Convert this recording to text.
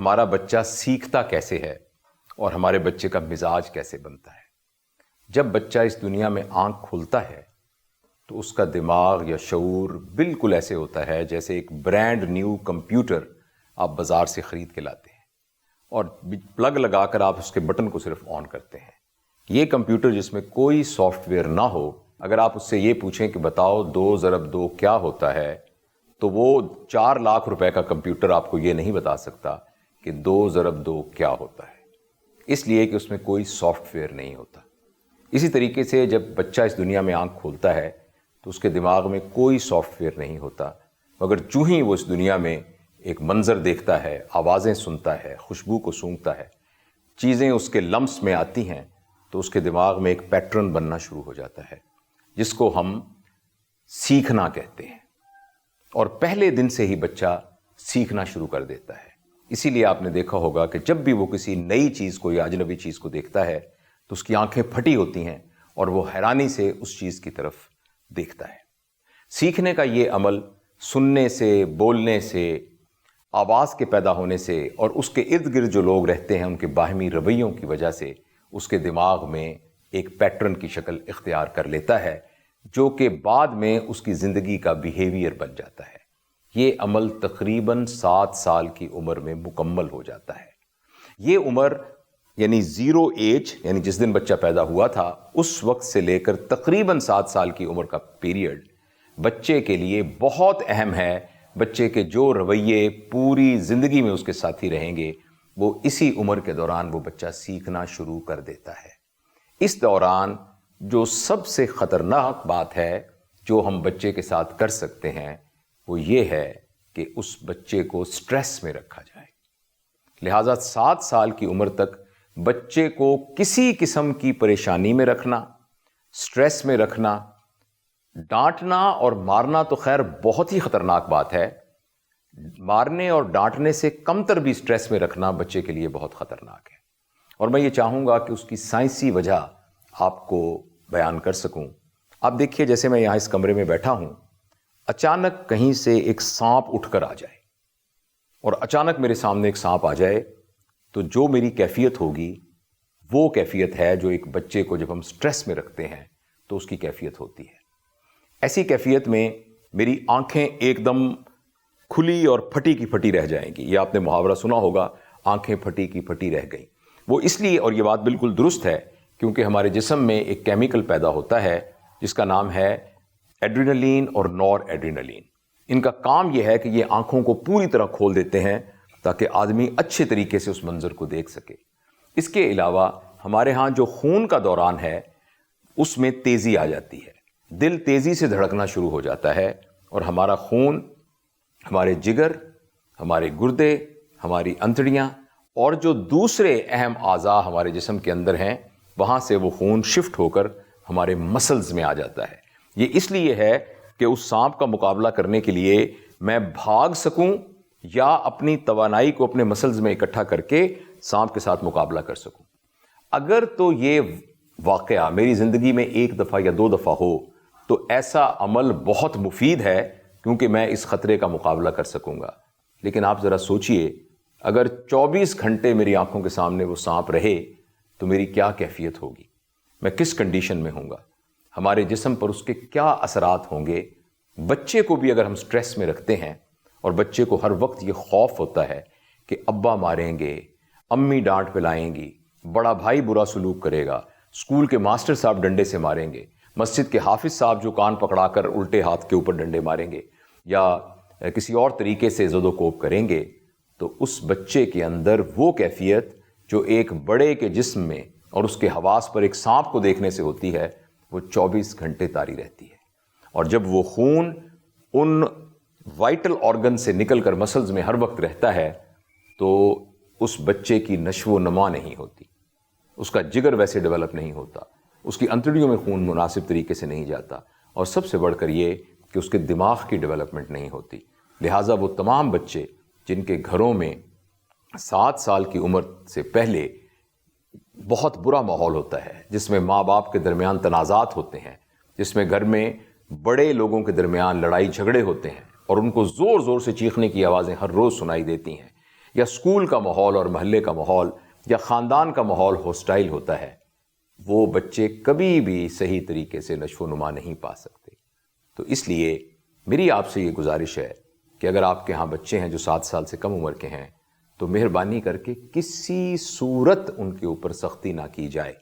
ہمارا بچہ سیکھتا کیسے ہے اور ہمارے بچے کا مزاج کیسے بنتا ہے۔ جب بچہ اس دنیا میں آنکھ کھولتا ہے تو اس کا دماغ یا شعور بالکل ایسے ہوتا ہے جیسے ایک برانڈ نیو کمپیوٹر آپ بازار سے خرید کے لاتے ہیں اور پلگ لگا کر آپ اس کے بٹن کو صرف آن کرتے ہیں۔ یہ کمپیوٹر جس میں کوئی سافٹ ویئر نہ ہو، اگر آپ اس سے یہ پوچھیں کہ بتاؤ 2 ضرب 2 کیا ہوتا ہے، تو وہ 4 لاکھ روپے کا کمپیوٹر آپ کو یہ نہیں بتا سکتا کہ 2 ضرب 2 کیا ہوتا ہے، اس لیے کہ اس میں کوئی سافٹ ویئر نہیں ہوتا۔ اسی طریقے سے جب بچہ اس دنیا میں آنکھ کھولتا ہے تو اس کے دماغ میں کوئی سافٹ ویئر نہیں ہوتا، مگر جو ہی وہ اس دنیا میں ایک منظر دیکھتا ہے، آوازیں سنتا ہے، خوشبو کو سونگھتا ہے، چیزیں اس کے لمس میں آتی ہیں، تو اس کے دماغ میں ایک پیٹرن بننا شروع ہو جاتا ہے جس کو ہم سیکھنا کہتے ہیں، اور پہلے دن سے ہی بچہ سیکھنا شروع کر دیتا ہے۔ اسی لیے آپ نے دیکھا ہوگا کہ جب بھی وہ کسی نئی چیز کو یا اجنبی چیز کو دیکھتا ہے تو اس کی آنکھیں پھٹی ہوتی ہیں اور وہ حیرانی سے اس چیز کی طرف دیکھتا ہے۔ سیکھنے کا یہ عمل سننے سے، بولنے سے، آواز کے پیدا ہونے سے اور اس کے ارد گرد جو لوگ رہتے ہیں ان کے باہمی رویوں کی وجہ سے اس کے دماغ میں ایک پیٹرن کی شکل اختیار کر لیتا ہے، جو کہ بعد میں اس کی زندگی کا بیہیویئر بن جاتا ہے۔ یہ عمل تقریباً 7 سال کی عمر میں مکمل ہو جاتا ہے۔ یہ عمر یعنی 0 ایج، یعنی جس دن بچہ پیدا ہوا تھا اس وقت سے لے کر تقریباً 7 سال کی عمر کا پیریڈ بچے کے لیے بہت اہم ہے۔ بچے کے جو رویے پوری زندگی میں اس کے ساتھی رہیں گے، وہ اسی عمر کے دوران وہ بچہ سیکھنا شروع کر دیتا ہے۔ اس دوران جو سب سے خطرناک بات ہے جو ہم بچے کے ساتھ کر سکتے ہیں وہ یہ ہے کہ اس بچے کو سٹریس میں رکھا جائے۔ لہٰذا 7 سال کی عمر تک بچے کو کسی قسم کی پریشانی میں رکھنا، سٹریس میں رکھنا، ڈانٹنا اور مارنا تو خیر بہت ہی خطرناک بات ہے، مارنے اور ڈانٹنے سے کم تر بھی سٹریس میں رکھنا بچے کے لیے بہت خطرناک ہے۔ اور میں یہ چاہوں گا کہ اس کی سائنسی وجہ آپ کو بیان کر سکوں۔ آپ دیکھیے، جیسے میں یہاں اس کمرے میں بیٹھا ہوں، اچانک کہیں سے ایک سانپ اٹھ کر آ جائے اور اچانک میرے سامنے ایک سانپ آ جائے تو جو میری کیفیت ہوگی وہ کیفیت ہے جو ایک بچے کو جب ہم سٹریس میں رکھتے ہیں تو اس کی کیفیت ہوتی ہے۔ ایسی کیفیت میں میری آنکھیں ایک دم کھلی اور پھٹی کی پھٹی رہ جائیں گی۔ یہ آپ نے محاورہ سنا ہوگا، آنکھیں پھٹی کی پھٹی رہ گئیں۔ وہ اس لیے، اور یہ بات بالکل درست ہے، کیونکہ ہمارے جسم میں ایک کیمیکل پیدا ہوتا ہے جس کا نام ہے ایڈرینلین اور نور ایڈرینلین۔ ان کا کام یہ ہے کہ یہ آنکھوں کو پوری طرح کھول دیتے ہیں تاکہ آدمی اچھے طریقے سے اس منظر کو دیکھ سکے۔ اس کے علاوہ ہمارے ہاں جو خون کا دوران ہے اس میں تیزی آ جاتی ہے، دل تیزی سے دھڑکنا شروع ہو جاتا ہے اور ہمارا خون، ہمارے جگر، ہمارے گردے، ہماری انتڑیاں اور جو دوسرے اہم اعضاء ہمارے جسم کے اندر ہیں وہاں سے وہ خون شفٹ ہو کر ہمارے مسلز میں آ جاتا ہے۔ یہ اس لیے ہے کہ اس سانپ کا مقابلہ کرنے کے لیے میں بھاگ سکوں یا اپنی توانائی کو اپنے مسلز میں اکٹھا کر کے سانپ کے ساتھ مقابلہ کر سکوں۔ اگر تو یہ واقعہ میری زندگی میں 1 دفعہ یا 2 دفعہ ہو تو ایسا عمل بہت مفید ہے کیونکہ میں اس خطرے کا مقابلہ کر سکوں گا۔ لیکن آپ ذرا سوچئے، اگر 24 گھنٹے میری آنکھوں کے سامنے وہ سانپ رہے تو میری کیا کیفیت ہوگی، میں کس کنڈیشن میں ہوں گا، ہمارے جسم پر اس کے کیا اثرات ہوں گے۔ بچے کو بھی اگر ہم سٹریس میں رکھتے ہیں اور بچے کو ہر وقت یہ خوف ہوتا ہے کہ ابا ماریں گے، امی ڈانٹ پلائیں گی، بڑا بھائی برا سلوک کرے گا، اسکول کے ماسٹر صاحب ڈنڈے سے ماریں گے، مسجد کے حافظ صاحب جو کان پکڑا کر الٹے ہاتھ کے اوپر ڈنڈے ماریں گے یا کسی اور طریقے سے زد و کوب کریں گے، تو اس بچے کے اندر وہ کیفیت جو ایک بڑے کے جسم میں اور اس کے حواس پر ایک سانپ کو دیکھنے سے ہوتی ہے، وہ 24 گھنٹے طاری رہتی ہے۔ اور جب وہ خون ان وائٹل آرگن سے نکل کر مسلز میں ہر وقت رہتا ہے تو اس بچے کی نشو و نما نہیں ہوتی، اس کا جگر ویسے ڈیولپ نہیں ہوتا، اس کی انتڑیوں میں خون مناسب طریقے سے نہیں جاتا، اور سب سے بڑھ کر یہ کہ اس کے دماغ کی ڈیولپمنٹ نہیں ہوتی۔ لہٰذا وہ تمام بچے جن کے گھروں میں 7 سال کی عمر سے پہلے بہت برا ماحول ہوتا ہے، جس میں ماں باپ کے درمیان تنازعات ہوتے ہیں، جس میں گھر میں بڑے لوگوں کے درمیان لڑائی جھگڑے ہوتے ہیں اور ان کو زور زور سے چیخنے کی آوازیں ہر روز سنائی دیتی ہیں، یا اسکول کا ماحول اور محلے کا ماحول یا خاندان کا ماحول ہوسٹائل ہوتا ہے، وہ بچے کبھی بھی صحیح طریقے سے نشو و نما نہیں پا سکتے۔ تو اس لیے میری آپ سے یہ گزارش ہے کہ اگر آپ کے ہاں بچے ہیں جو 7 سال سے کم عمر کے ہیں تو مہربانی کر کے کسی صورت ان کے اوپر سختی نہ کی جائے۔